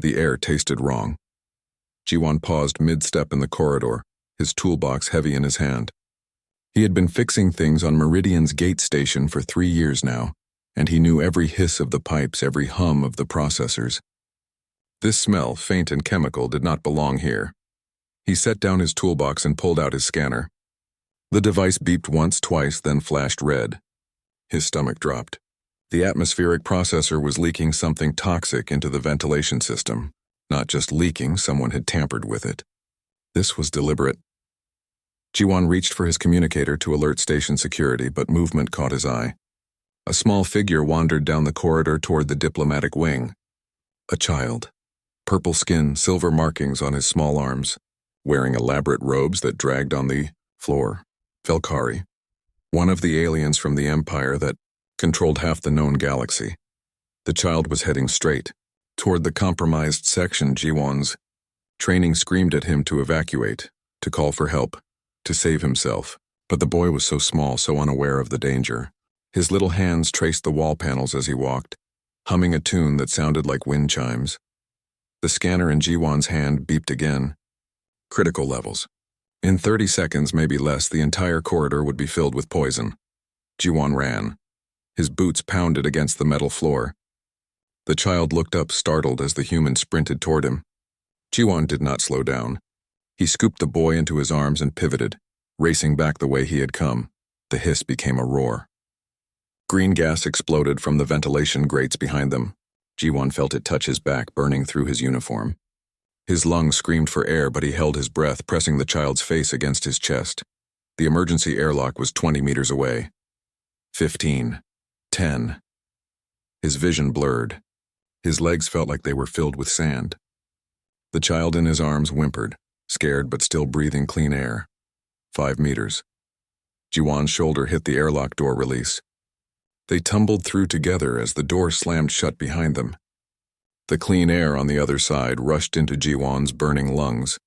The air tasted wrong. Jiwon paused mid-step in the corridor, his toolbox heavy in his hand. He had been fixing things on Meridian's gate station for 3 years now, and he knew every hiss of the pipes, every hum of the processors. This smell, faint and chemical, did not belong here. He set down his toolbox and pulled out his scanner. The device beeped once, twice, then flashed red. His stomach dropped. The atmospheric processor was leaking something toxic into the ventilation system. Not just leaking, someone had tampered with it. This was deliberate. Jiwon reached for his communicator to alert station security, but movement caught his eye. A small figure wandered down the corridor toward the diplomatic wing. A child. Purple skin, silver markings on his small arms, wearing elaborate robes that dragged on the floor. Valkyrie, one of the aliens from the Empire that controlled half the known galaxy. The child was heading straight toward the compromised section. Jiwon's training screamed at him to evacuate, to call for help, to save himself. But the boy was so small, so unaware of the danger. His little hands traced the wall panels as he walked, humming a tune that sounded like wind chimes. The scanner in Jiwon's hand beeped again. Critical levels. In 30 seconds, maybe less, the entire corridor would be filled with poison. Jiwon ran. His boots pounded against the metal floor. The child looked up, startled, as the human sprinted toward him. Jiwon did not slow down. He scooped the boy into his arms and pivoted, racing back the way he had come. The hiss became a roar. Green gas exploded from the ventilation grates behind them. Jiwon felt it touch his back, burning through his uniform. His lungs screamed for air, but he held his breath, pressing the child's face against his chest. The emergency airlock was 20 meters away. 15. 10. His vision blurred. His legs felt like they were filled with sand. The child in his arms whimpered, scared but still breathing clean air. 5 meters. Jiwon's shoulder hit the airlock door release. They tumbled through together as the door slammed shut behind them. The clean air on the other side rushed into Jiwon's burning lungs.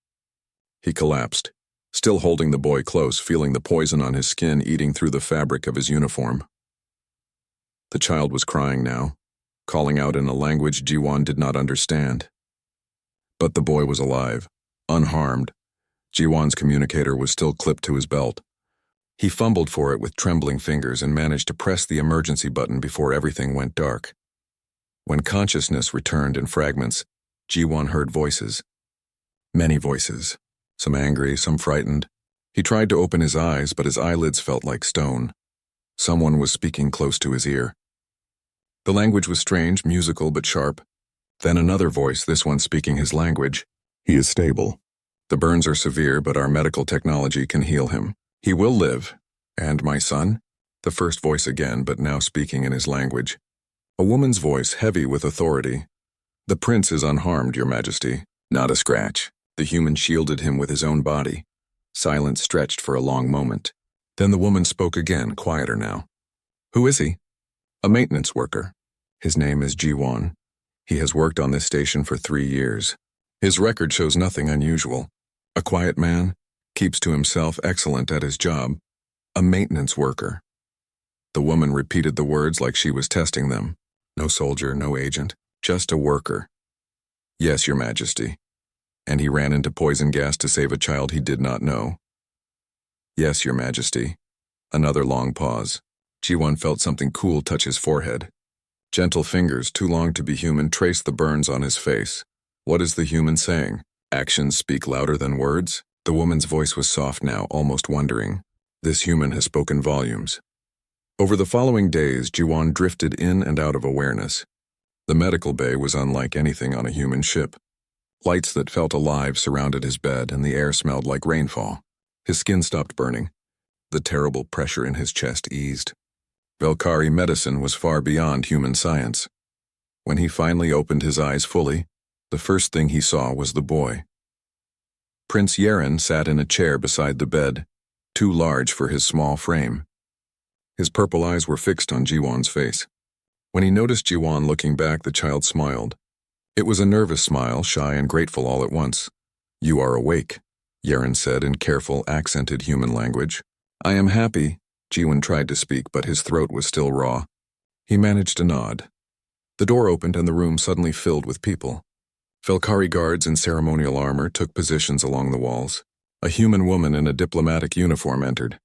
He collapsed, still holding the boy close, feeling the poison on his skin eating through the fabric of his uniform. The child was crying now, calling out in a language Jiwon did not understand. But the boy was alive, unharmed. Jiwon's communicator was still clipped to his belt. He fumbled for it with trembling fingers and managed to press the emergency button before everything went dark. When consciousness returned in fragments, Jiwon heard voices. Many voices, some angry, some frightened. He tried to open his eyes, but his eyelids felt like stone. Someone was speaking close to his ear. The language was strange, musical but sharp. Then another voice, this one speaking his language. He is stable. The burns are severe, but our medical technology can heal him. He will live. And my son? The first voice again, but now speaking in his language. A woman's voice, heavy with authority. The prince is unharmed, Your Majesty. Not a scratch. The human shielded him with his own body. Silence stretched for a long moment. Then the woman spoke again, quieter now. Who is he? A maintenance worker. His name is Jiwon. He has worked on this station for 3 years. His record shows nothing unusual. A quiet man, keeps to himself, excellent at his job. A maintenance worker. The woman repeated the words like she was testing them. No soldier, no agent, just a worker. Yes, Your Majesty. And he ran into poison gas to save a child he did not know. Yes, Your Majesty. Another long pause. Jiwon felt something cool touch his forehead. Gentle fingers, too long to be human, traced the burns on his face. What is the human saying? Actions speak louder than words? The woman's voice was soft now, almost wondering. This human has spoken volumes. Over the following days, Jiwon drifted in and out of awareness. The medical bay was unlike anything on a human ship. Lights that felt alive surrounded his bed, and the air smelled like rainfall. His skin stopped burning. The terrible pressure in his chest eased. Valkyrie medicine was far beyond human science. When he finally opened his eyes fully, the first thing he saw was the boy. Prince Yeren sat in a chair beside the bed, too large for his small frame. His purple eyes were fixed on Jiwon's face. When he noticed Jiwon looking back, the child smiled. It was a nervous smile, shy and grateful all at once. You are awake, Yeren said in careful, accented human language. I am happy. Jiwon tried to speak, but his throat was still raw. He managed a nod. The door opened and the room suddenly filled with people. Velkari guards in ceremonial armor took positions along the walls. A human woman in a diplomatic uniform entered,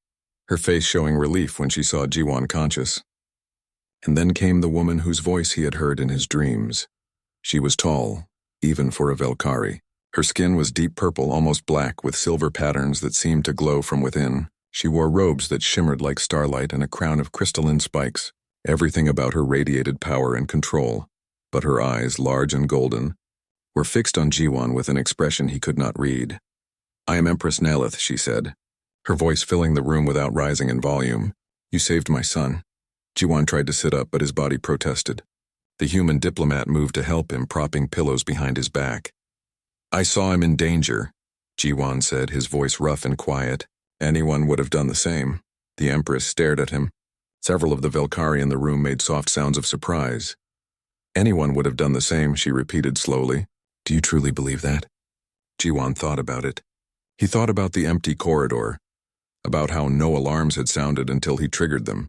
her face showing relief when she saw Jiwan conscious. And then came the woman whose voice he had heard in his dreams. She was tall, even for a Velkari. Her skin was deep purple, almost black, with silver patterns that seemed to glow from within. She wore robes that shimmered like starlight and a crown of crystalline spikes. Everything about her radiated power and control, but her eyes, large and golden, were fixed on Jiwan with an expression he could not read. "I am Empress Nelith," she said, her voice filling the room without rising in volume. "You saved my son." Jiwan tried to sit up, but his body protested. The human diplomat moved to help him, propping pillows behind his back. "I saw him in danger," Jiwan said, his voice rough and quiet. Anyone would have done the same. The Empress stared at him. Several of the Velkari in the room made soft sounds of surprise. "Anyone would have done the same," she repeated slowly. "Do you truly believe that?" Jiwan thought about it. He thought about the empty corridor, about how no alarms had sounded until he triggered them,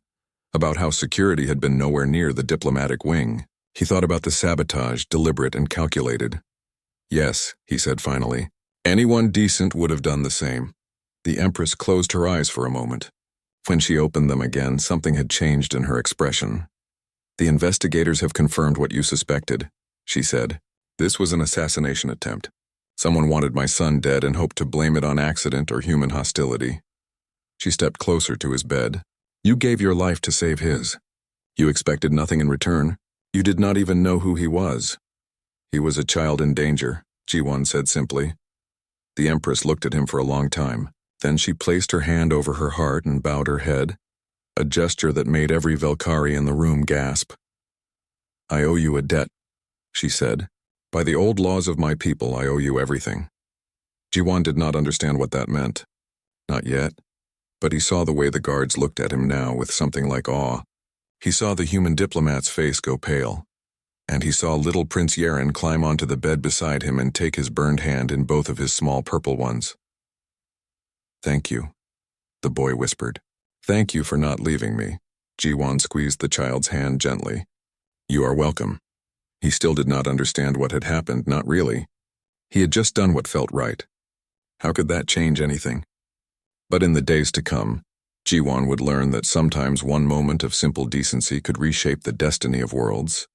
about how security had been nowhere near the diplomatic wing. He thought about the sabotage, deliberate and calculated. "Yes," he said finally. "Anyone decent would have done the same." The Empress closed her eyes for a moment. When she opened them again, something had changed in her expression. "The investigators have confirmed what you suspected," she said. "This was an assassination attempt. Someone wanted my son dead and hoped to blame it on accident or human hostility." She stepped closer to his bed. "You gave your life to save his. You expected nothing in return. You did not even know who he was." "He was a child in danger," Jiwan said simply. The Empress looked at him for a long time. Then she placed her hand over her heart and bowed her head, a gesture that made every Velkari in the room gasp. "I owe you a debt," she said. "By the old laws of my people, I owe you everything." Jiwan did not understand what that meant. Not yet. But he saw the way the guards looked at him now with something like awe. He saw the human diplomat's face go pale. And he saw little Prince Yeren climb onto the bed beside him and take his burned hand in both of his small purple ones. "Thank you," the boy whispered. "Thank you for not leaving me." Jiwan squeezed the child's hand gently. "You are welcome." He still did not understand what had happened, not really. He had just done what felt right. How could that change anything? But in the days to come, Jiwan would learn that sometimes one moment of simple decency could reshape the destiny of worlds.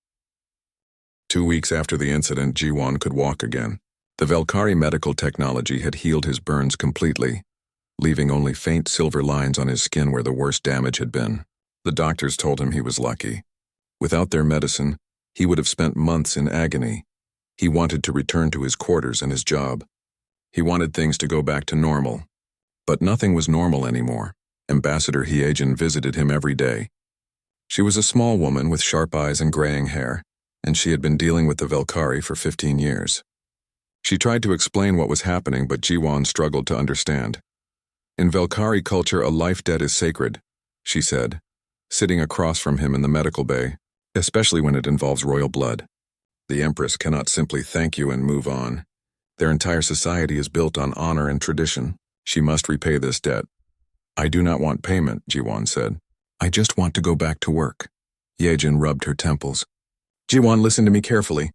2 weeks after the incident, Jiwan could walk again. The Velkari medical technology had healed his burns completely, leaving only faint silver lines on his skin where the worst damage had been. The doctors told him he was lucky. Without their medicine, he would have spent months in agony. He wanted to return to his quarters and his job. He wanted things to go back to normal. But nothing was normal anymore. Ambassador Hyejin visited him every day. She was a small woman with sharp eyes and graying hair, and she had been dealing with the Velkari for 15 years. She tried to explain what was happening, but Jiwan struggled to understand. "In Velkari culture, a life debt is sacred," she said, sitting across from him in the medical bay, "especially when it involves royal blood. The Empress cannot simply thank you and move on. Their entire society is built on honor and tradition. She must repay this debt." "I do not want payment," Jiwan said. "I just want to go back to work." Hyejin rubbed her temples. "Jiwan, listen to me carefully.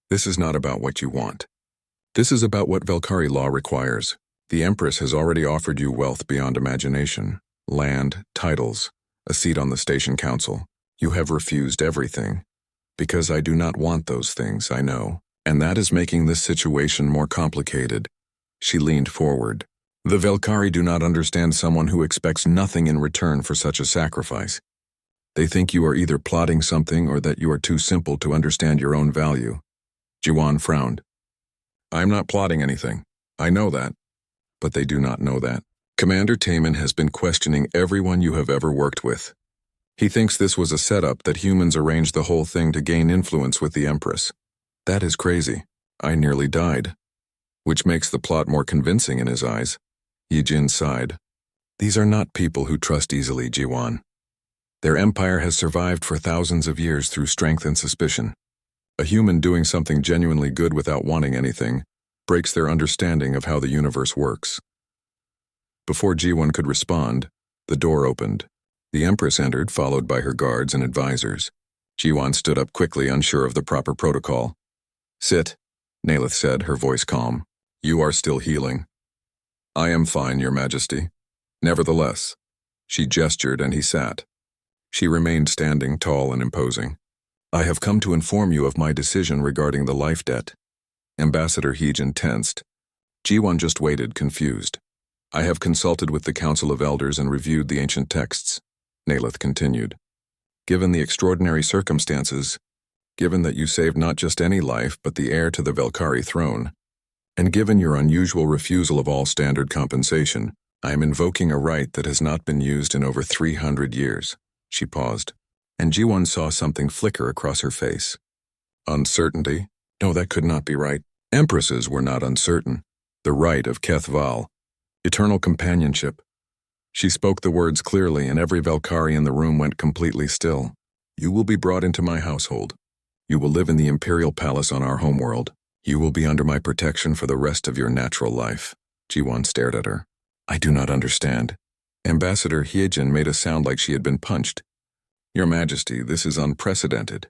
This is not about what you want. This is about what Velkari law requires. The Empress has already offered you wealth beyond imagination, land, titles, a seat on the station council. You have refused everything. Because I do not want those things, I know. And that is making this situation more complicated." She leaned forward. "The Velkari do not understand someone who expects nothing in return for such a sacrifice. They think you are either plotting something or that you are too simple to understand your own value." Jiwan frowned. "I am not plotting anything. I know that. But they do not know that. Commander Taman has been questioning everyone you have ever worked with. He thinks this was a setup, that humans arranged the whole thing to gain influence with the Empress. That is crazy. I nearly died." Which makes the plot more convincing in his eyes. Yijin sighed. "These are not people who trust easily, Jiwan. Their empire has survived for thousands of years through strength and suspicion. A human doing something genuinely good without wanting anything breaks their understanding of how the universe works." Before Jiwan could respond, the door opened. The Empress entered, followed by her guards and advisors. Jiwan stood up quickly, unsure of the proper protocol. "Sit," Nalith said, her voice calm. You are still healing. I am fine, Your Majesty. Nevertheless, she gestured and he sat. She remained standing, tall and imposing. I have come to inform you of my decision regarding the life debt. Ambassador Heejin tensed. Ji-won just waited, confused. I have consulted with the Council of Elders and reviewed the ancient texts, Nalith continued. Given the extraordinary circumstances, given that you saved not just any life but the heir to the Velkari throne, and given your unusual refusal of all standard compensation, I am invoking a right that has not been used in over 300 years. She paused, and Ji-won saw something flicker across her face. Uncertainty? No, that could not be right. Empresses were not uncertain. The right of Kethval. Eternal companionship. She spoke the words clearly, and every Velkari in the room went completely still. You will be brought into my household. You will live in the Imperial Palace on our homeworld. You will be under my protection for the rest of your natural life. Ji-won stared at her. I do not understand. Ambassador Heejin made a sound like she had been punched. Your Majesty, this is unprecedented.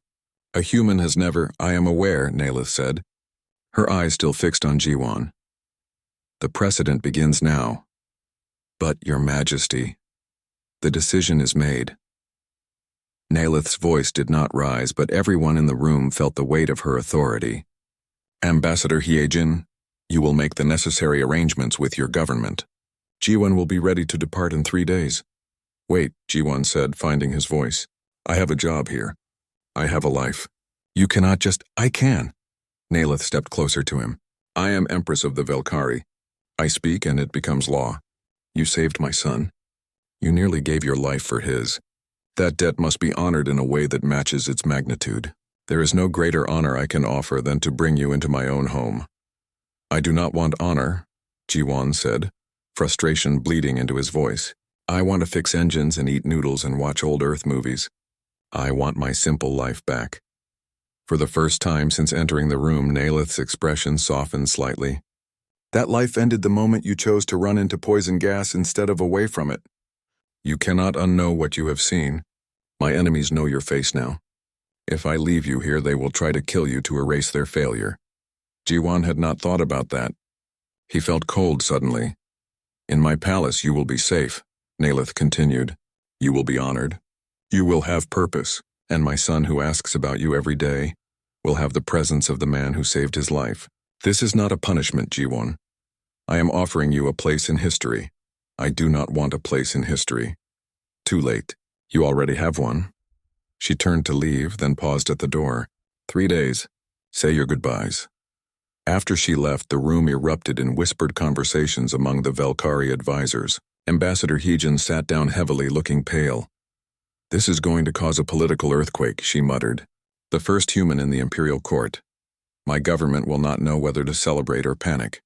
A human has never— I am aware, Nalith said, her eyes still fixed on Ji-won. The precedent begins now. But, Your Majesty, the decision is made. Nalith's voice did not rise, but everyone in the room felt the weight of her authority. Ambassador Heejin, you will make the necessary arrangements with your government. Ji-won will be ready to depart in 3 days. Wait, Ji-won said, finding his voice. I have a job here. I have a life. You cannot just— I can. Nalith stepped closer to him. I am Empress of the Velkari. I speak and it becomes law. You saved my son. You nearly gave your life for his. That debt must be honored in a way that matches its magnitude. There is no greater honor I can offer than to bring you into my own home. I do not want honor, Ji-won said, frustration bleeding into his voice. I want to fix engines and eat noodles and watch old Earth movies. I want my simple life back. For the first time since entering the room, Nalith's expression softened slightly. That life ended the moment you chose to run into poison gas instead of away from it. You cannot unknow what you have seen. My enemies know your face now. If I leave you here, they will try to kill you to erase their failure. Ji-won had not thought about that. He felt cold suddenly. In my palace you will be safe, Nalith continued. You will be honored. You will have purpose, and my son who asks about you every day will have the presence of the man who saved his life. This is not a punishment, Ji-won. I am offering you a place in history. I do not want a place in history. Too late. You already have one. She turned to leave, then paused at the door. 3 days. Say your goodbyes. After she left, the room erupted in whispered conversations among the Velkari advisors. Ambassador Heejin sat down heavily, looking pale. This is going to cause a political earthquake, she muttered. The first human in the imperial court. My government will not know whether to celebrate or panic.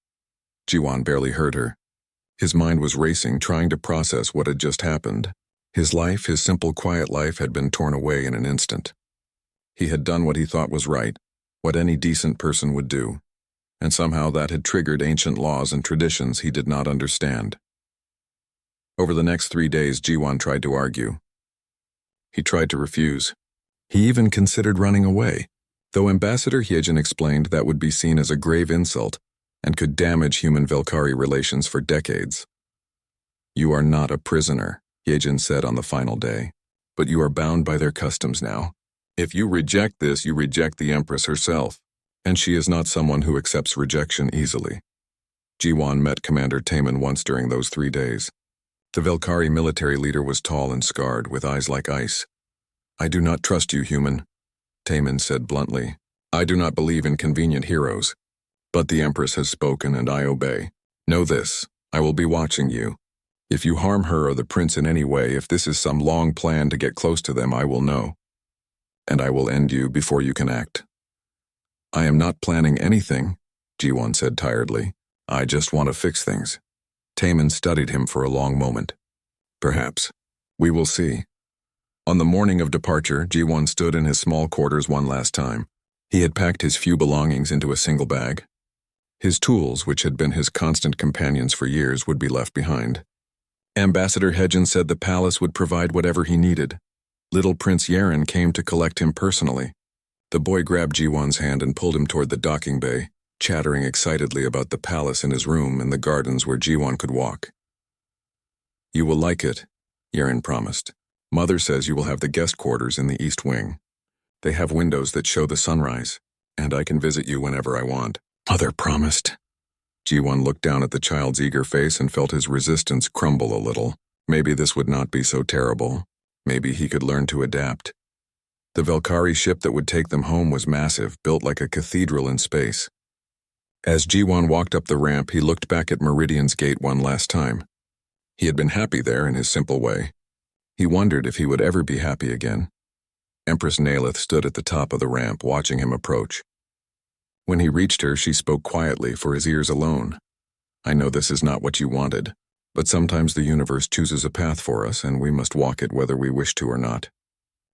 Ji-won barely heard her. His mind was racing, trying to process what had just happened. His life, his simple, quiet life, had been torn away in an instant. He had done what he thought was right, what any decent person would do, and somehow that had triggered ancient laws and traditions he did not understand. Over the next 3 days, Ji-won tried to argue. He tried to refuse. He even considered running away, though Ambassador Heejin explained that would be seen as a grave insult and could damage human-Velkari relations for decades. You are not a prisoner, Heejin said on the final day, but you are bound by their customs now. If you reject this, you reject the Empress herself, and she is not someone who accepts rejection easily. Ji-won met Commander Taemin once during those 3 days. The Velkari military leader was tall and scarred, with eyes like ice. I do not trust you, human, Taemin said bluntly. I do not believe in convenient heroes. But the Empress has spoken and I obey. Know this, I will be watching you. If you harm her or the prince in any way, if this is some long plan to get close to them, I will know. And I will end you before you can act. I am not planning anything, Ji-won said tiredly. I just want to fix things. Taemin studied him for a long moment. Perhaps. We will see. On the morning of departure, Ji-won stood in his small quarters one last time. He had packed his few belongings into a single bag. His tools, which had been his constant companions for years, would be left behind. Ambassador Heejin said the palace would provide whatever he needed. Little Prince Yaren came to collect him personally. The boy grabbed Ji-won's hand and pulled him toward the docking bay. chattering excitedly about the palace in his room and the gardens where Jiwon could walk. "You will like it," Yeren promised. "Mother says you will have the guest quarters in the east wing. They have windows that show the sunrise, and I can visit you whenever I want." Mother promised. Jiwon looked down at the child's eager face and felt his resistance crumble a little. Maybe this would not be so terrible. Maybe he could learn to adapt. The Valkyrie ship that would take them home was massive, built like a cathedral in space. As Jiwon walked up the ramp, he looked back at Meridian's gate one last time. He had been happy there in his simple way. He wondered if he would ever be happy again. Empress Nalith stood at the top of the ramp, watching him approach. When he reached her, she spoke quietly for his ears alone. "I know this is not what you wanted, but sometimes the universe chooses a path for us, and we must walk it whether we wish to or not.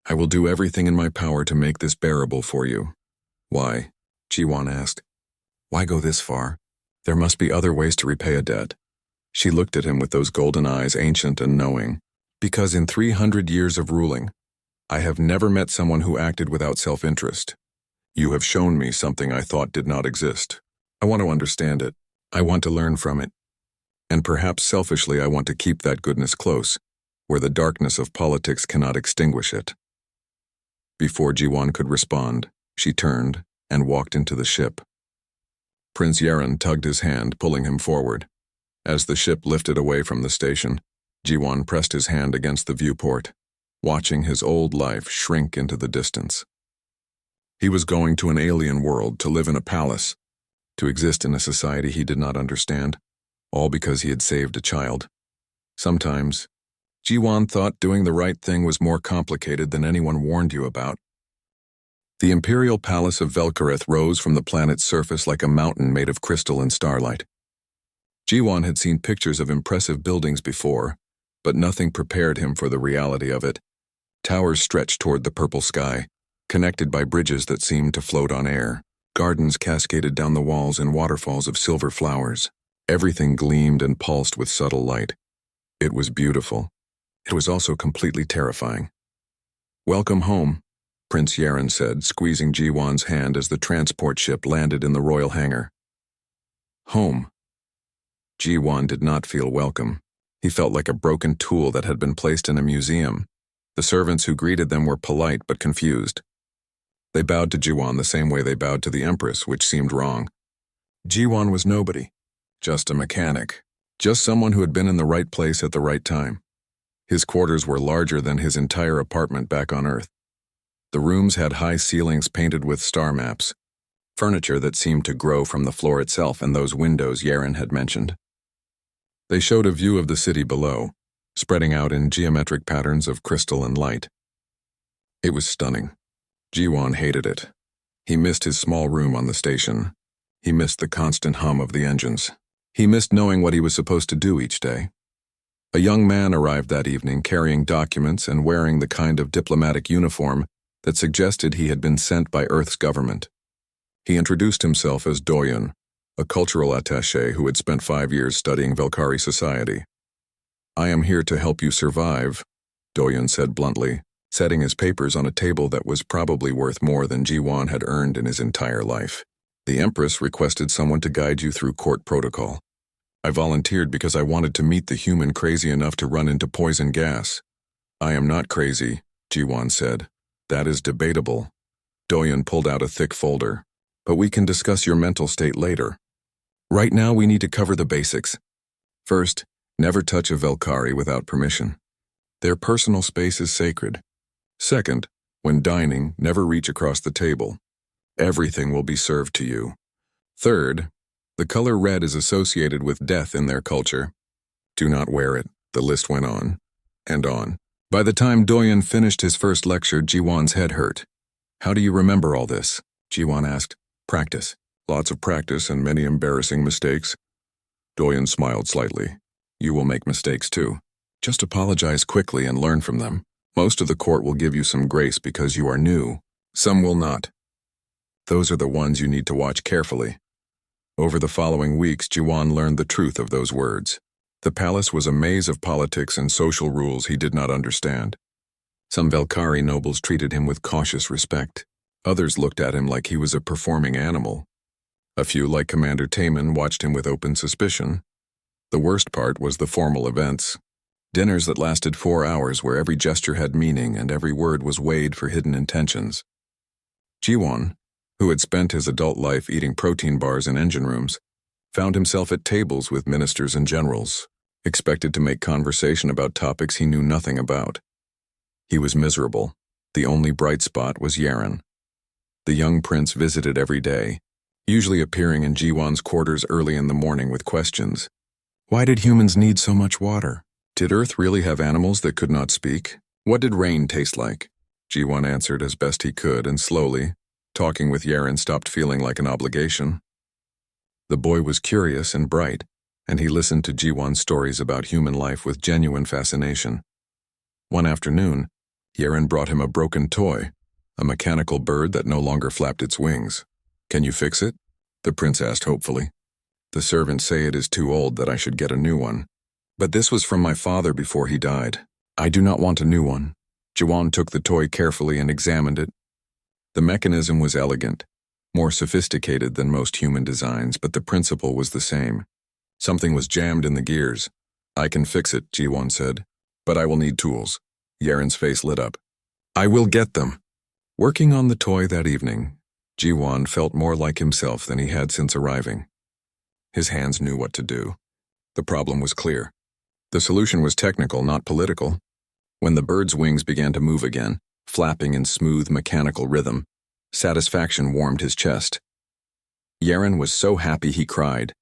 I will do everything in my power to make this bearable for you." "Why?" Jiwon asked. "Why go this far? There must be other ways to repay a debt." She looked at him with those golden eyes, ancient and knowing. "Because in 300 years of ruling, I have never met someone who acted without self-interest. You have shown me something I thought did not exist. I want to understand it. I want to learn from it. And perhaps selfishly I want to keep that goodness close, where the darkness of politics cannot extinguish it." Before Jiwon could respond, she turned and walked into the ship. Prince Yeren tugged his hand, pulling him forward. As the ship lifted away from the station, Jiwon pressed his hand against the viewport, watching his old life shrink into the distance. He was going to an alien world, to live in a palace, to exist in a society he did not understand, all because he had saved a child. Sometimes, Jiwon thought doing the right thing was more complicated than anyone warned you about. The imperial palace of Velkareth rose from the planet's surface like a mountain made of crystal and starlight. Jiwon had seen pictures of impressive buildings before, but nothing prepared him for the reality of it. Towers stretched toward the purple sky, connected by bridges that seemed to float on air. Gardens cascaded down the walls in waterfalls of silver flowers. Everything gleamed and pulsed with subtle light. It was beautiful. It was also completely terrifying. "Welcome home," Prince Yeren said, squeezing Jiwon's hand as the transport ship landed in the royal hangar. Home. Jiwon did not feel welcome. He felt like a broken tool that had been placed in a museum. The servants who greeted them were polite but confused. They bowed to Jiwon the same way they bowed to the Empress, which seemed wrong. Jiwon was nobody, just a mechanic, just someone who had been in the right place at the right time. His quarters were larger than his entire apartment back on Earth. The rooms had high ceilings painted with star maps, furniture that seemed to grow from the floor itself, and those windows Yeren had mentioned. They showed a view of the city below, spreading out in geometric patterns of crystal and light. It was stunning. Jiwon hated it. He missed his small room on the station. He missed the constant hum of the engines. He missed knowing what he was supposed to do each day. A young man arrived that evening carrying documents and wearing the kind of diplomatic uniform that suggested he had been sent by Earth's government. He introduced himself as Doyon, a cultural attaché who had spent 5 years studying Valkyrie society. "I am here to help you survive," Doyon said bluntly, setting his papers on a table that was probably worth more than Jiwon had earned in his entire life. "The Empress requested someone to guide you through court protocol. I volunteered because I wanted to meet the human crazy enough to run into poison gas." "I am not crazy," Jiwon said. "That is debatable." Doyon pulled out a thick folder. "But we can discuss your mental state later. Right now we need to cover the basics. First, never touch a Valkyrie without permission. Their personal space is sacred. Second, when dining, never reach across the table. Everything will be served to you. Third, the color red is associated with death in their culture. Do not wear it." The list went on and on. By the time Doyon finished his first lecture, Jiwon's head hurt. "How do you remember all this?" Jiwon asked. "Practice. Lots of practice and many embarrassing mistakes." Doyon smiled slightly. "You will make mistakes too. Just apologize quickly and learn from them. Most of the court will give you some grace because you are new. Some will not. Those are the ones you need to watch carefully." Over the following weeks, Jiwon learned the truth of those words. The palace was a maze of politics and social rules he did not understand. Some Valkyrie nobles treated him with cautious respect. Others looked at him like he was a performing animal. A few, like Commander Taman, watched him with open suspicion. The worst part was the formal events. Dinners that lasted 4 hours where every gesture had meaning and every word was weighed for hidden intentions. Jiwon, who had spent his adult life eating protein bars in engine rooms, found himself at tables with ministers and generals, expected to make conversation about topics he knew nothing about. He was miserable. The only bright spot was Yaren. The young prince visited every day, usually appearing in Jiwon's quarters early in the morning with questions. Why did humans need so much water? Did Earth really have animals that could not speak? What did rain taste like? Jiwon answered as best he could, and slowly, talking with Yaren stopped feeling like an obligation. The boy was curious and bright, and he listened to Jiwon's stories about human life with genuine fascination. One afternoon, Yaren brought him a broken toy, a mechanical bird that no longer flapped its wings. Can you fix it? The prince asked hopefully. The servants say it is too old, that I should get a new one. But this was from my father before he died. I do not want a new one. Jiwon took the toy carefully and examined it. The mechanism was elegant, more sophisticated than most human designs, but the principle was the same. Something was jammed in the gears. I can fix it, Jiwon said, but I will need tools. Yaren's face lit up. I will get them. Working on the toy that evening, Jiwon felt more like himself than he had since arriving. His hands knew what to do. The problem was clear. The solution was technical, not political. When the bird's wings began to move again, flapping in smooth mechanical rhythm, satisfaction warmed his chest. Yaren was so happy he cried.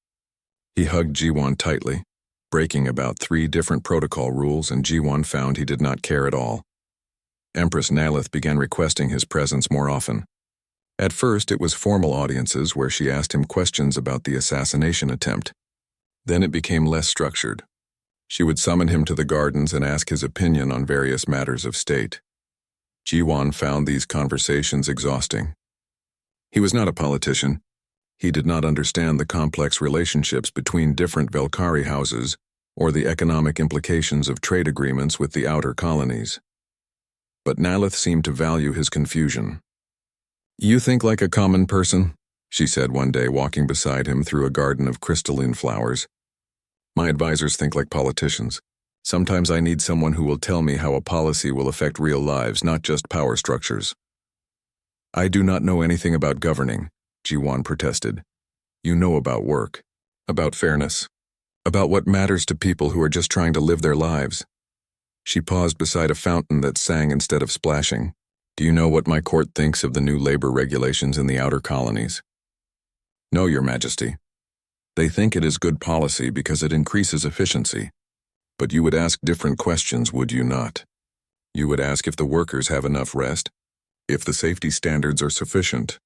He hugged Jiwon tightly, breaking about 3 different protocol rules, and Jiwon found he did not care at all. Empress Nalith began requesting his presence more often. At first, it was formal audiences where she asked him questions about the assassination attempt. Then it became less structured. She would summon him to the gardens and ask his opinion on various matters of state. Jiwon found these conversations exhausting. He was not a politician. He did not understand the complex relationships between different Velkari houses or the economic implications of trade agreements with the outer colonies. But Nalith seemed to value his confusion. You think like a common person, she said one day, walking beside him through a garden of crystalline flowers. My advisors think like politicians. Sometimes I need someone who will tell me how a policy will affect real lives, not just power structures. I do not know anything about governing, Jiwon protested. You know about work, about fairness, about what matters to people who are just trying to live their lives. She paused beside a fountain that sang instead of splashing. Do you know what my court thinks of the new labor regulations in the outer colonies? No, Your Majesty. They think it is good policy because it increases efficiency. But you would ask different questions, would you not? You would ask if the workers have enough rest, if the safety standards are sufficient,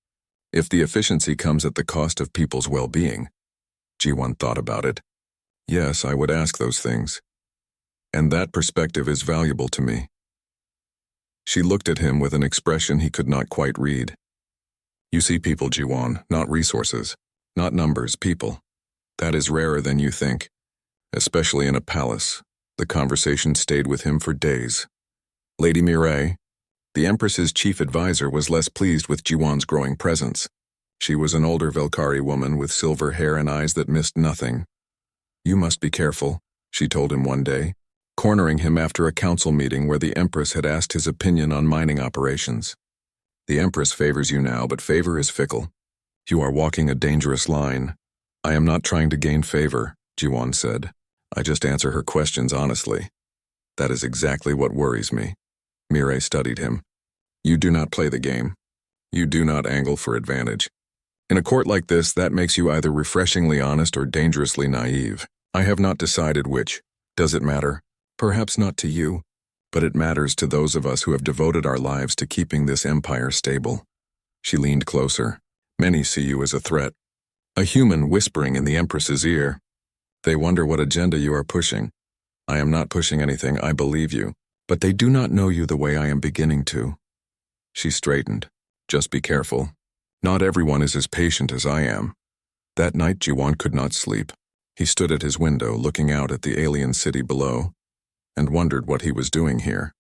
if the efficiency comes at the cost of people's well-being. Jiwon thought about it. Yes, I would ask those things. And that perspective is valuable to me. She looked at him with an expression he could not quite read. You see people, Jiwon, not resources, not numbers, people. That is rarer than you think, especially in a palace. The conversation stayed with him for days. Lady Mireille, the Empress's chief advisor, was less pleased with Jiwon's growing presence. She was an older Velkari woman with silver hair and eyes that missed nothing. You must be careful, she told him one day, cornering him after a council meeting where the Empress had asked his opinion on mining operations. The Empress favors you now, but favor is fickle. You are walking a dangerous line. I am not trying to gain favor, Jiwon said. I just answer her questions honestly. That is exactly what worries me. Mireille studied him. You do not play the game. You do not angle for advantage. In a court like this, that makes you either refreshingly honest or dangerously naive. I have not decided which. Does it matter? Perhaps not to you, but it matters to those of us who have devoted our lives to keeping this empire stable. She leaned closer. Many see you as a threat. A human whispering in the Empress's ear. They wonder what agenda you are pushing. I am not pushing anything, I believe you, but they do not know you the way I am beginning to. She straightened. Just be careful. Not everyone is as patient as I am. That night, Jiwon could not sleep. He stood at his window, looking out at the alien city below, and wondered what he was doing here.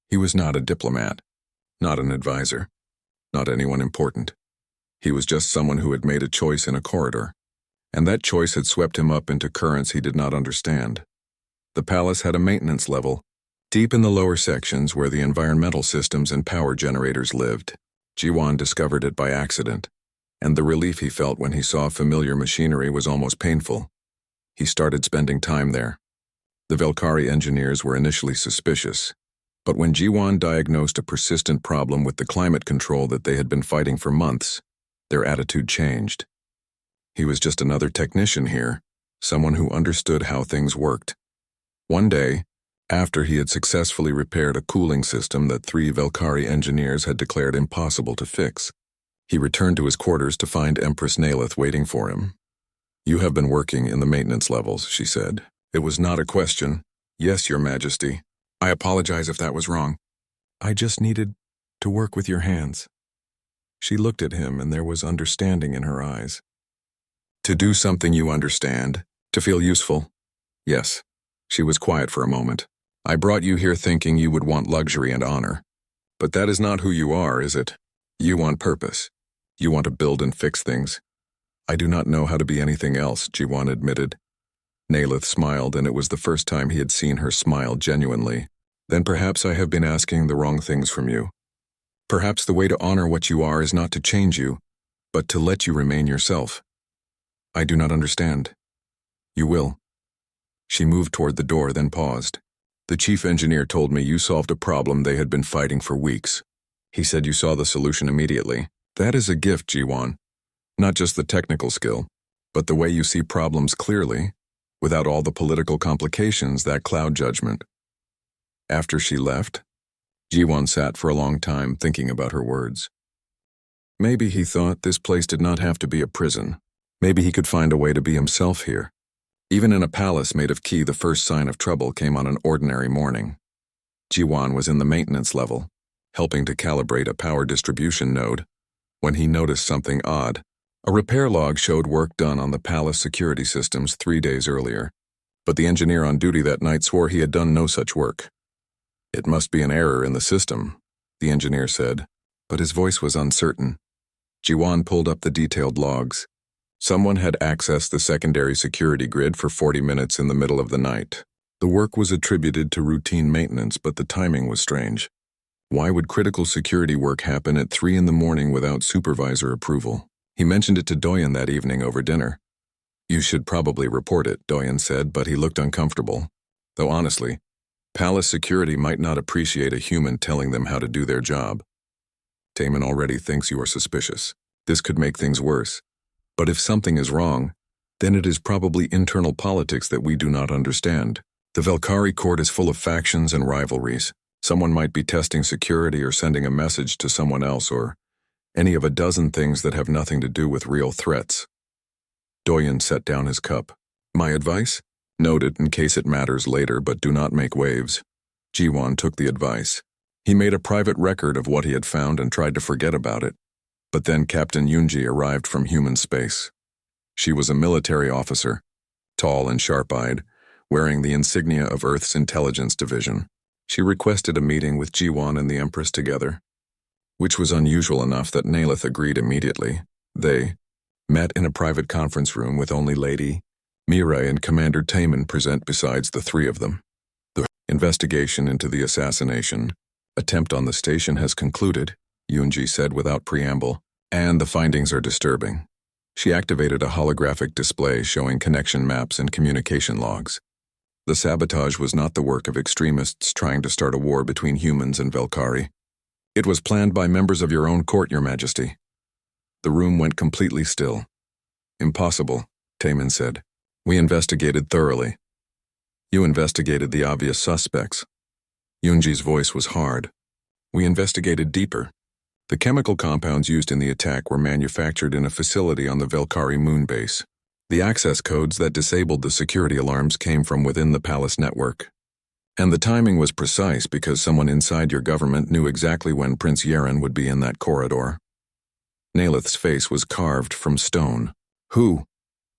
He was not a diplomat, not an advisor, not anyone important. He was just someone who had made a choice in a corridor, and that choice had swept him up into currents he did not understand. The palace had a maintenance level, deep in the lower sections where the environmental systems and power generators lived. Jiwan discovered it by accident, and the relief he felt when he saw familiar machinery was almost painful. He started spending time there. The Velkari engineers were initially suspicious, but when Jiwan diagnosed a persistent problem with the climate control that they had been fighting for months, their attitude changed. He was just another technician here, someone who understood how things worked. One day, after he had successfully repaired a cooling system that 3 Velkari engineers had declared impossible to fix, he returned to his quarters to find Empress Nalith waiting for him. "You have been working in the maintenance levels," she said. "It was not a question." "Yes, Your Majesty. I apologize if that was wrong. I just needed to work with your hands." She looked at him, and there was understanding in her eyes. "To do something you understand, to feel useful?" "Yes." She was quiet for a moment. "I brought you here thinking you would want luxury and honor. But that is not who you are, is it? You want purpose. You want to build and fix things." "I do not know how to be anything else," Jiwan admitted. Nalith smiled, and it was the first time he had seen her smile genuinely. "Then perhaps I have been asking the wrong things from you. Perhaps the way to honor what you are is not to change you, but to let you remain yourself." "I do not understand." "You will." She moved toward the door, then paused. "The chief engineer told me you solved a problem they had been fighting for weeks. He said you saw the solution immediately. That is a gift, Jiwan. Not just the technical skill, but the way you see problems clearly, without all the political complications that cloud judgment." After she left, Jiwan sat for a long time thinking about her words. Maybe he thought this place did not have to be a prison. Maybe he could find a way to be himself here. Even in a palace made of ki, the first sign of trouble came on an ordinary morning. Jiwan was in the maintenance level, helping to calibrate a power distribution node, when he noticed something odd. A repair log showed work done on the palace security systems 3 days earlier, but the engineer on duty that night swore he had done no such work. "It must be an error in the system," the engineer said, but his voice was uncertain. Jiwan pulled up the detailed logs. Someone had accessed the secondary security grid for 40 minutes in the middle of the night. The work was attributed to routine maintenance, but the timing was strange. Why would critical security work happen at 3 in the morning without supervisor approval? He mentioned it to Doyen that evening over dinner. "You should probably report it," Doyen said, but he looked uncomfortable. Though honestly, palace security might not appreciate a human telling them how to do their job. "Taman already thinks you are suspicious. This could make things worse. But if something is wrong, then it is probably internal politics that we do not understand. The Velkari court is full of factions and rivalries. Someone might be testing security or sending a message to someone else, or any of a dozen things that have nothing to do with real threats." Doyen set down his cup. "My advice? Note it in case it matters later, but do not make waves." Jiwan took the advice. He made a private record of what he had found and tried to forget about it. But then Captain Yunji arrived from human space. She was a military officer, tall and sharp-eyed, wearing the insignia of Earth's intelligence division. She requested a meeting with Jiwan and the Empress together, which was unusual enough that Nalith agreed immediately. They met in a private conference room with only Lady Mirai and Commander Taman present besides the 3 of them. "The investigation into the assassination attempt on the station has concluded," Yunji said without preamble, "and the findings are disturbing." She activated a holographic display showing connection maps and communication logs. "The sabotage was not the work of extremists trying to start a war between humans and Velkari. It was planned by members of your own court, Your Majesty." The room went completely still. "Impossible," Taman said. "We investigated thoroughly." "You investigated the obvious suspects." Yunji's voice was hard. "We investigated deeper. The chemical compounds used in the attack were manufactured in a facility on the Velkari moon base. The access codes that disabled the security alarms came from within the palace network. And the timing was precise because someone inside your government knew exactly when Prince Yeren would be in that corridor." Nalith's face was carved from stone. "Who?"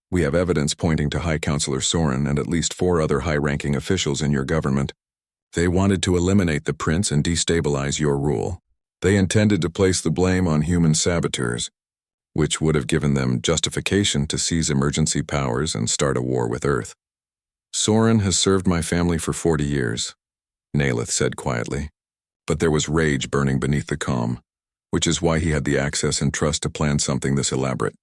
"We have evidence pointing to High Counselor Soren and at least 4 other high-ranking officials in your government. They wanted to eliminate the prince and destabilize your rule. They intended to place the blame on human saboteurs. which would have given them justification to seize emergency powers and start a war with Earth. Soren has served my family for 40 years, Naleth said quietly. But there was rage burning beneath the calm, which is why he had the access and trust to plan something this elaborate.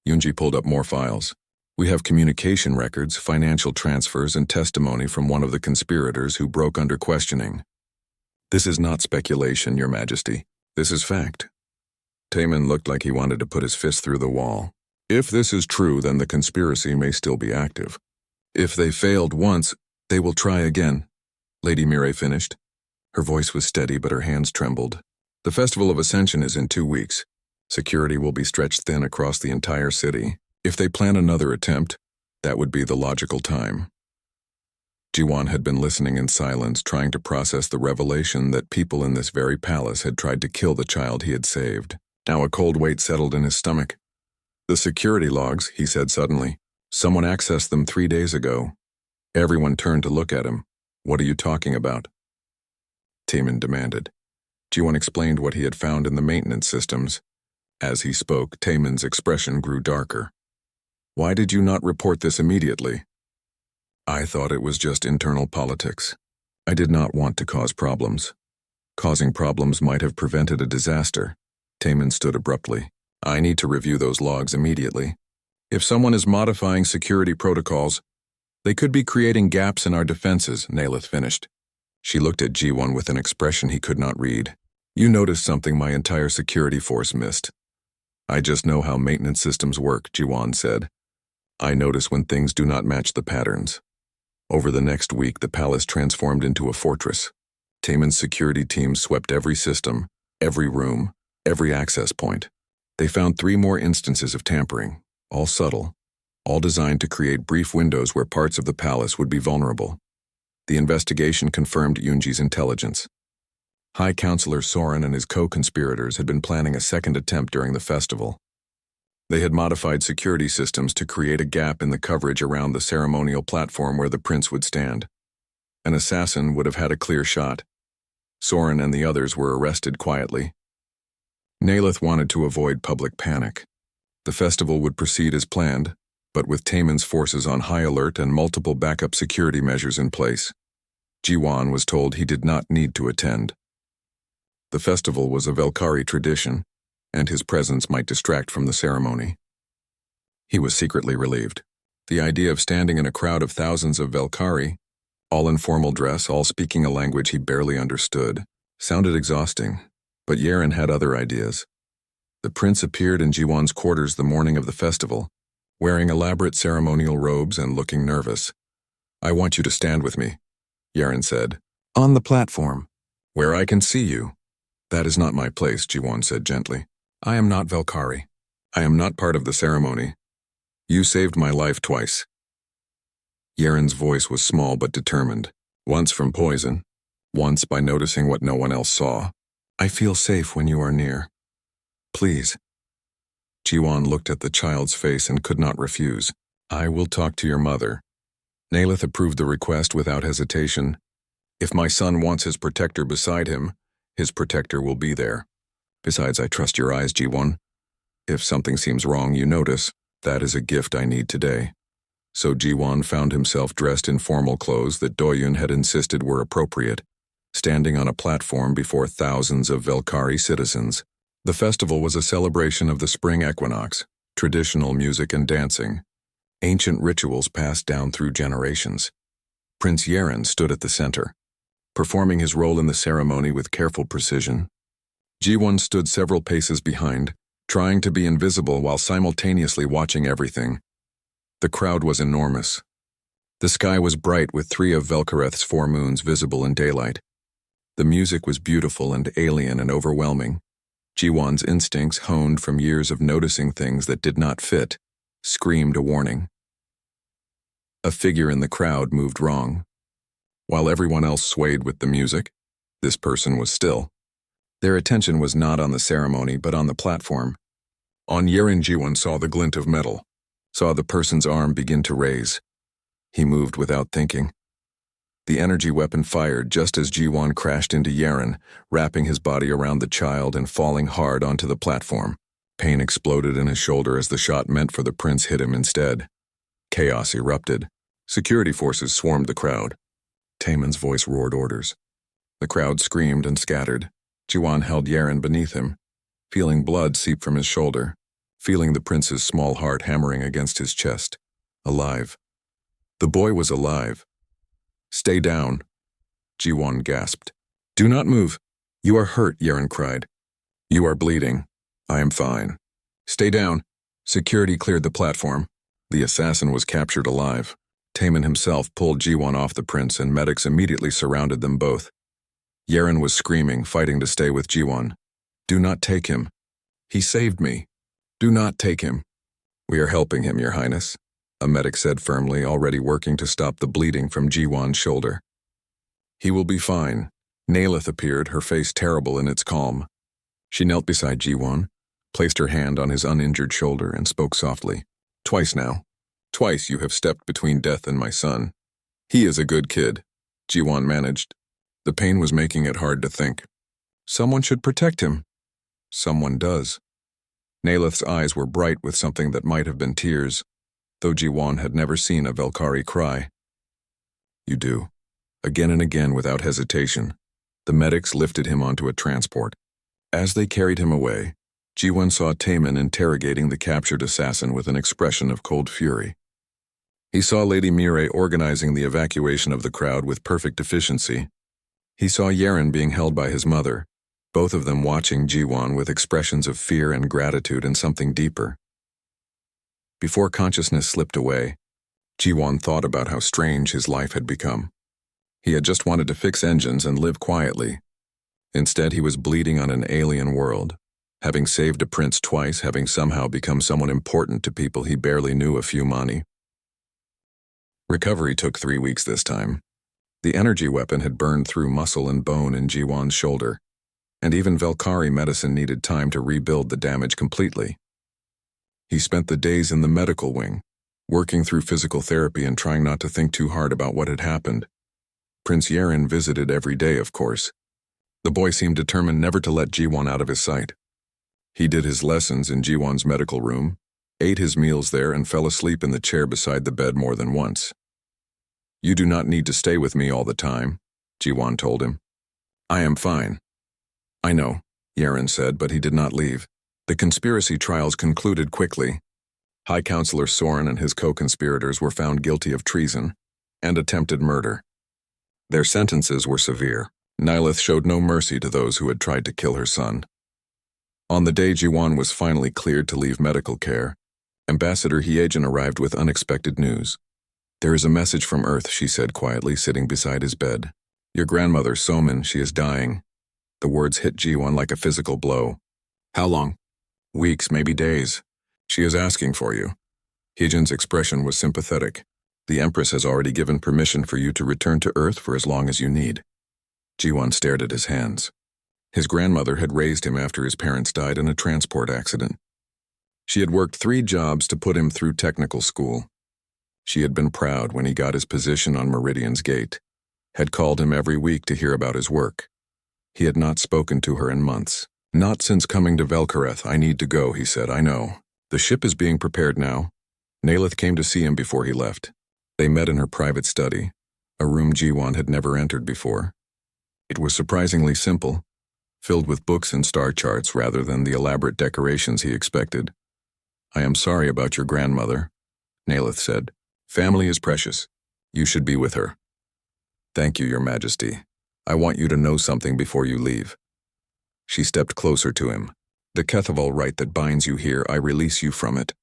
Yunji pulled up more files. We have communication records, financial transfers, and testimony from one of the conspirators who broke under questioning. This is not speculation, Your Majesty. This is fact. Taemin looked like he wanted to put his fist through the wall. If this is true, then the conspiracy may still be active. If they failed once, they will try again, Lady Mireille finished. Her voice was steady, but her hands trembled. The Festival of Ascension is in 2 weeks. Security will be stretched thin across the entire city. If they plan another attempt, that would be the logical time. Jiwon had been listening in silence, trying to process the revelation that people in this very palace had tried to kill the child he had saved. Now a cold weight settled in his stomach. The security logs, he said suddenly. Someone accessed them 3 days ago. Everyone turned to look at him. What are you talking about? Taemin demanded. Jiwon explained what he had found in the maintenance systems. As he spoke, Taemin's expression grew darker. Why did you not report this immediately? I thought it was just internal politics. I did not want to cause problems. Causing problems might have prevented a disaster. Taemin stood abruptly. I need to review those logs immediately. If someone is modifying security protocols, they could be creating gaps in our defenses, Naleth finished. She looked at Jiwon with an expression he could not read. You noticed something my entire security force missed. I just know how maintenance systems work, Jiwon said. I notice when things do not match the patterns. Over the next week, the palace transformed into a fortress. Taemin's security team swept every system, every room, every access point. They found 3 more instances of tampering, all subtle, all designed to create brief windows where parts of the palace would be vulnerable. The investigation confirmed Yunji's intelligence. High Counselor Soren and his co-conspirators had been planning a second attempt during the festival. They had modified security systems to create a gap in the coverage around the ceremonial platform where the prince would stand. An assassin would have had a clear shot. Soren and the others were arrested quietly. Naleth wanted to avoid public panic. The festival would proceed as planned, but with Taemin's forces on high alert and multiple backup security measures in place. Jiwon was told he did not need to attend. The festival was a Velkari tradition, and his presence might distract from the ceremony. He was secretly relieved. The idea of standing in a crowd of thousands of Velkari, all in formal dress, all speaking a language he barely understood, sounded exhausting, but Yeren had other ideas. The prince appeared in Jiwon's quarters the morning of the festival, wearing elaborate ceremonial robes and looking nervous. I want you to stand with me, Yeren said. On the platform, where I can see you. That is not my place, Jiwon said gently. I am not Velkari. I am not part of the ceremony. You saved my life twice. Yeren's voice was small but determined, once from poison, once by noticing what no one else saw. I feel safe when you are near. Please. Jiwon looked at the child's face and could not refuse. I will talk to your mother. Naleth approved the request without hesitation. If my son wants his protector beside him, his protector will be there. Besides, I trust your eyes, Jiwon. If something seems wrong, you notice. That is a gift I need today. So Jiwon found himself dressed in formal clothes that Doyun had insisted were appropriate, standing on a platform before thousands of Velkari citizens. The festival was a celebration of the spring equinox, traditional music and dancing, ancient rituals passed down through generations. Prince Yeren stood at the center, performing his role in the ceremony with careful precision. Jiwon stood several paces behind, trying to be invisible while simultaneously watching everything. The crowd was enormous. The sky was bright with 3 of Velkareth's 4 moons visible in daylight. The music was beautiful and alien and overwhelming. Jiwon's instincts, honed from years of noticing things that did not fit, screamed a warning. A figure in the crowd moved wrong. While everyone else swayed with the music, this person was still. Their attention was not on the ceremony but on the platform. On Yeren, Jiwon saw the glint of metal, saw the person's arm begin to raise. He moved without thinking. The energy weapon fired just as Jiwon crashed into Yeren, wrapping his body around the child and falling hard onto the platform. Pain exploded in his shoulder as the shot meant for the prince hit him instead. Chaos erupted. Security forces swarmed the crowd. Taemin's voice roared orders. The crowd screamed and scattered. Jiwon held Yaren beneath him, feeling blood seep from his shoulder, feeling the prince's small heart hammering against his chest. Alive. The boy was alive. Stay down, Jiwon gasped. Do not move. You are hurt, Yaren cried. You are bleeding. I am fine. Stay down. Security cleared the platform. The assassin was captured alive. Taemin himself pulled Jiwon off the prince and medics immediately surrounded them both. Yaren was screaming, fighting to stay with Jiwon. Do not take him. He saved me. Do not take him. We are helping him, Your Highness, a medic said firmly, already working to stop the bleeding from Jiwon's shoulder. He will be fine. Nalith appeared, her face terrible in its calm. She knelt beside Jiwon, placed her hand on his uninjured shoulder, and spoke softly. Twice now. Twice you have stepped between death and my son. He is a good kid, Jiwon managed. The pain was making it hard to think. Someone should protect him. Someone does. Nalith's eyes were bright with something that might have been tears, though Jiwon had never seen a Velkari cry. You do. Again and again without hesitation. The medics lifted him onto a transport. As they carried him away, Jiwon saw Taemin interrogating the captured assassin with an expression of cold fury. He saw Lady Mireille organizing the evacuation of the crowd with perfect efficiency. He saw Yaren being held by his mother, both of them watching Jiwon with expressions of fear and gratitude and something deeper. Before consciousness slipped away, Jiwon thought about how strange his life had become. He had just wanted to fix engines and live quietly. Instead, he was bleeding on an alien world, having saved a prince twice, having somehow become someone important to people he barely knew a few mani. Recovery took 3 weeks this time. The energy weapon had burned through muscle and bone in Jiwon's shoulder, and even Velkari medicine needed time to rebuild the damage completely. He spent the days in the medical wing, working through physical therapy and trying not to think too hard about what had happened. Prince Yaren visited every day, of course. The boy seemed determined never to let Jiwon out of his sight. He did his lessons in Jiwon's medical room, ate his meals there, and fell asleep in the chair beside the bed more than once. You do not need to stay with me all the time, Jiwon told him. I am fine. I know, Yaren said, but he did not leave. The conspiracy trials concluded quickly. High Counselor Soren and his co-conspirators were found guilty of treason and attempted murder. Their sentences were severe. Nilith showed no mercy to those who had tried to kill her son. On the day Jiwon was finally cleared to leave medical care, Ambassador Hyejin arrived with unexpected news. There is a message from Earth, she said quietly, sitting beside his bed. Your grandmother, Somin, she is dying. The words hit Jiwon like a physical blow. How long? Weeks, maybe days. She is asking for you. Hyejin's expression was sympathetic. The Empress has already given permission for you to return to Earth for as long as you need. Jiwon stared at his hands. His grandmother had raised him after his parents died in a transport accident. She had worked 3 jobs to put him through technical school. She had been proud when he got his position on Meridian's gate, had called him every week to hear about his work. He had not spoken to her in months. Not since coming to Velkareth. I need to go, he said. I know. The ship is being prepared now. Nalith came to see him before he left. They met in her private study, a room Jiwon had never entered before. It was surprisingly simple, filled with books and star charts rather than the elaborate decorations he expected. I am sorry about your grandmother, Nalith said. Family is precious. You should be with her. Thank you, Your Majesty. I want you to know something before you leave. She stepped closer to him. The Kethaval right that binds you here, I release you from it.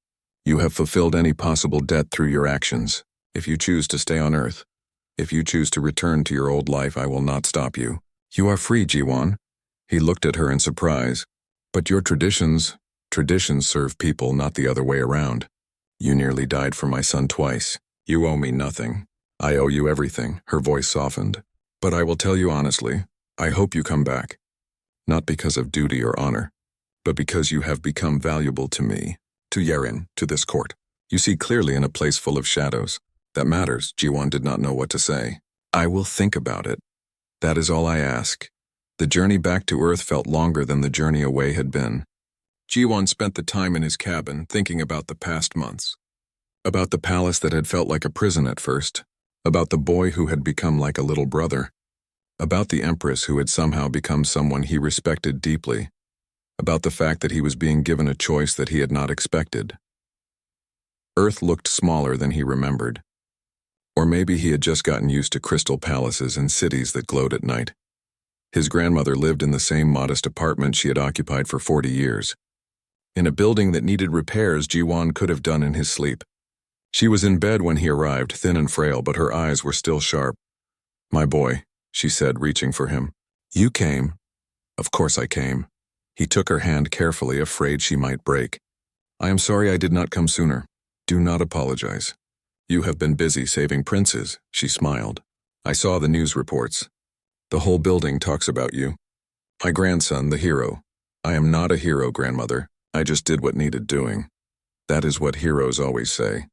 You have fulfilled any possible debt through your actions. If you choose to stay on Earth, if you choose to return to your old life, I will not stop you. You are free, Jiwon. He looked at her in surprise. But your traditions serve people, not the other way around. You nearly died for my son twice. You owe me nothing. I owe you everything. Her voice softened. But I will tell you honestly, I hope you come back. Not because of duty or honor, but because you have become valuable to me, to Yaren, to this court. You see clearly in a place full of shadows. That matters. Jiwon did not know what to say. I will think about it. That is all I ask. The journey back to Earth felt longer than the journey away had been. Jiwon spent the time in his cabin thinking about the past months. About the palace that had felt like a prison at first. About the boy who had become like a little brother. About the empress who had somehow become someone he respected deeply. About the fact that he was being given a choice that he had not expected. Earth looked smaller than he remembered. Or maybe he had just gotten used to crystal palaces and cities that glowed at night. His grandmother lived in the same modest apartment she had occupied for 40 years. In a building that needed repairs Jiwon could have done in his sleep. She was in bed when he arrived, thin and frail, but her eyes were still sharp. "My boy," she said, reaching for him. "You came." "Of course I came." He took her hand carefully, afraid she might break. "I am sorry I did not come sooner. Do not apologize. You have been busy saving princes," she smiled. "I saw the news reports. The whole building talks about you. My grandson, the hero. I am not a hero, grandmother. I just did what needed doing. That is what heroes always say."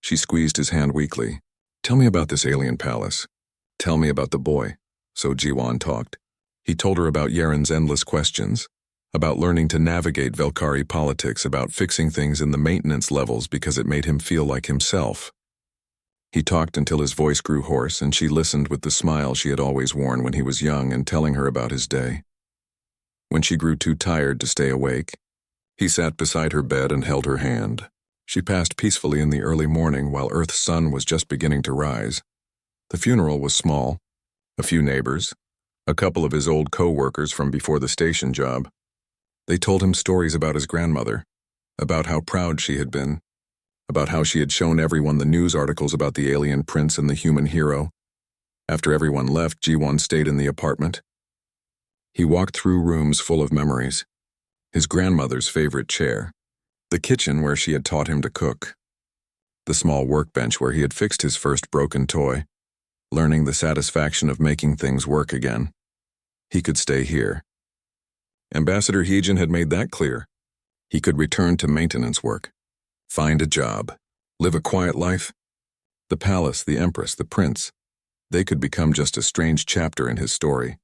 She squeezed his hand weakly. "Tell me about this alien palace. Tell me about the boy." So Jiwon talked. He told her about Yaren's endless questions, about learning to navigate Velkari politics, about fixing things in the maintenance levels because it made him feel like himself. He talked until his voice grew hoarse, and she listened with the smile she had always worn when he was young and telling her about his day. When she grew too tired to stay awake, he sat beside her bed and held her hand. She passed peacefully in the early morning while Earth's sun was just beginning to rise. The funeral was small. A few neighbors, a couple of his old co-workers from before the station job. They told him stories about his grandmother, about how proud she had been, about how she had shown everyone the news articles about the alien prince and the human hero. After everyone left, Jiwon stayed in the apartment. He walked through rooms full of memories. His grandmother's favorite chair, the kitchen where she had taught him to cook, the small workbench where he had fixed his first broken toy, learning the satisfaction of making things work again. He could stay here. Ambassador Heejin had made that clear. He could return to maintenance work, find a job, live a quiet life. The palace, the empress, the prince, they could become just a strange chapter in his story,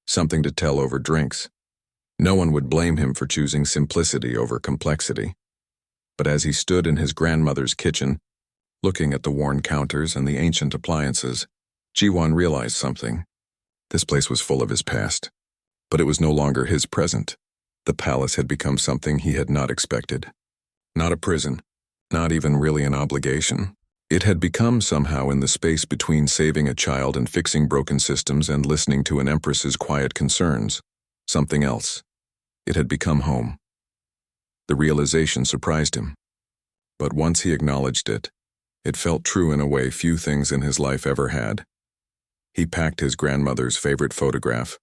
something to tell over drinks. No one would blame him for choosing simplicity over complexity. But as he stood in his grandmother's kitchen, looking at the worn counters and the ancient appliances, Jiwon realized something. This place was full of his past, but it was no longer his present. The palace had become something he had not expected. Not a prison, not even really an obligation. It had become somehow in the space between saving a child and fixing broken systems and listening to an empress's quiet concerns. Something else. It had become home. The realization surprised him. But once he acknowledged it, it felt true in a way few things in his life ever had. He packed his grandmother's favorite photograph,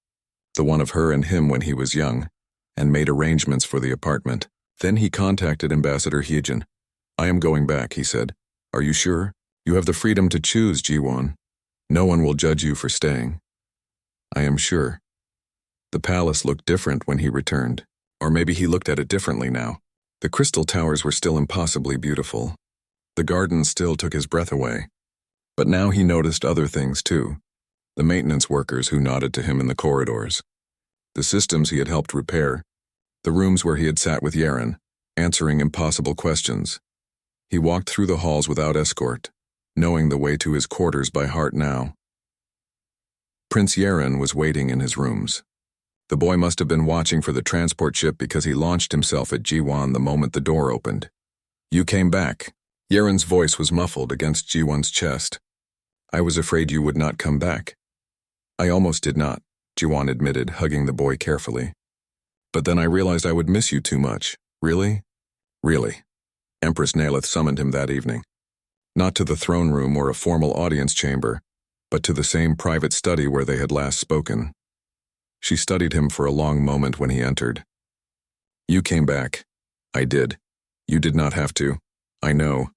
the one of her and him when he was young, and made arrangements for the apartment. Then he contacted Ambassador Heejin. "I am going back," he said. "Are you sure? You have the freedom to choose, Jiwon. No one will judge you for staying." "I am sure." The palace looked different when he returned, or maybe he looked at it differently now. The crystal towers were still impossibly beautiful. The garden still took his breath away. But now he noticed other things too. The maintenance workers who nodded to him in the corridors. The systems he had helped repair. The rooms where he had sat with Yaren, answering impossible questions. He walked through the halls without escort, knowing the way to his quarters by heart now. Prince Yaren was waiting in his rooms. The boy must have been watching for the transport ship because he launched himself at Jiwon the moment the door opened. "You came back." Yaren's voice was muffled against Jiwon's chest. "I was afraid you would not come back." "I almost did not," Jiwon admitted, hugging the boy carefully. "But then I realized I would miss you too much." "Really?" "Really." Empress Nalith summoned him that evening. Not to the throne room or a formal audience chamber, but to the same private study where they had last spoken. She studied him for a long moment when he entered. "You came back." "I did." "You did not have to." "I know."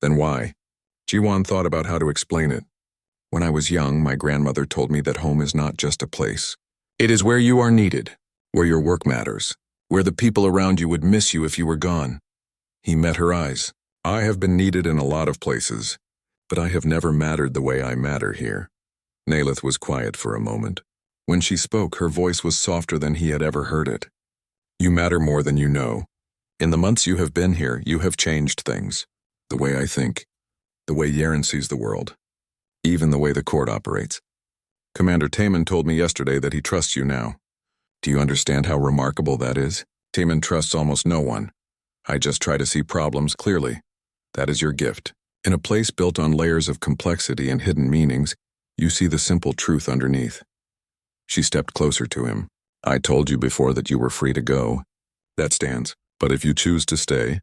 "Then why?" Jiwon thought about how to explain it. "When I was young, my grandmother told me that home is not just a place. It is where you are needed, where your work matters, where the people around you would miss you if you were gone." He met her eyes. "I have been needed in a lot of places, but I have never mattered the way I matter here." Nalith was quiet for a moment. When she spoke, her voice was softer than he had ever heard it. You matter more than you know. In the months you have been here, you have changed things. The way I think, the way Yaren sees the world, even the way the court operates. Commander Taman told me yesterday that he trusts you now. Do you understand how remarkable that is? Taman trusts almost no one. I just try to see problems clearly. That is your gift. In a place built on layers of complexity and hidden meanings, you see the simple truth underneath. She stepped closer to him. I told you before that you were free to go. That stands. But if you choose to stay,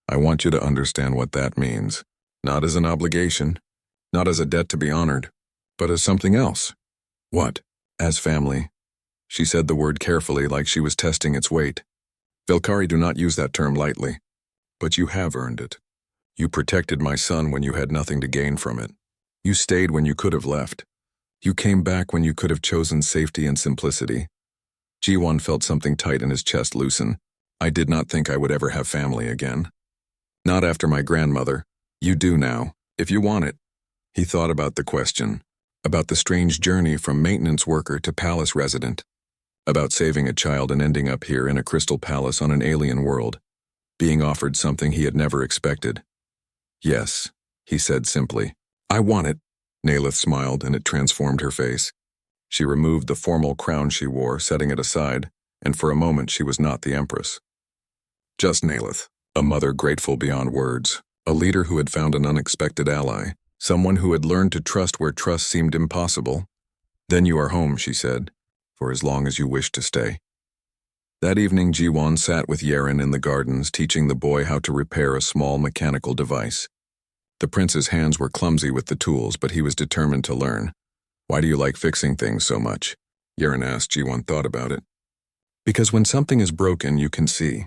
I want you to understand what that means. Not as an obligation, not as a debt to be honored, but as something else. What? As family. She said the word carefully, like she was testing its weight. Velkari do not use that term lightly. But you have earned it. You protected my son when you had nothing to gain from it. You stayed when you could have left. You came back when you could have chosen safety and simplicity. Jiwon felt something tight in his chest loosen. I did not think I would ever have family again. Not after my grandmother. You do now, if you want it. He thought about the question, about the strange journey from maintenance worker to palace resident, about saving a child and ending up here in a crystal palace on an alien world, being offered something he had never expected. Yes, he said simply. I want it. Nalith smiled, and it transformed her face. She removed the formal crown she wore, setting it aside, and for a moment she was not the empress. Just Nalith, a mother grateful beyond words, a leader who had found an unexpected ally, someone who had learned to trust where trust seemed impossible. Then you are home, she said, for as long as you wish to stay. That evening, Jiwon sat with Yaren in the gardens, teaching the boy how to repair a small mechanical device. The prince's hands were clumsy with the tools, but he was determined to learn. Why do you like fixing things so much? Yaren asked. Jiwon thought about it. Because when something is broken, you can see.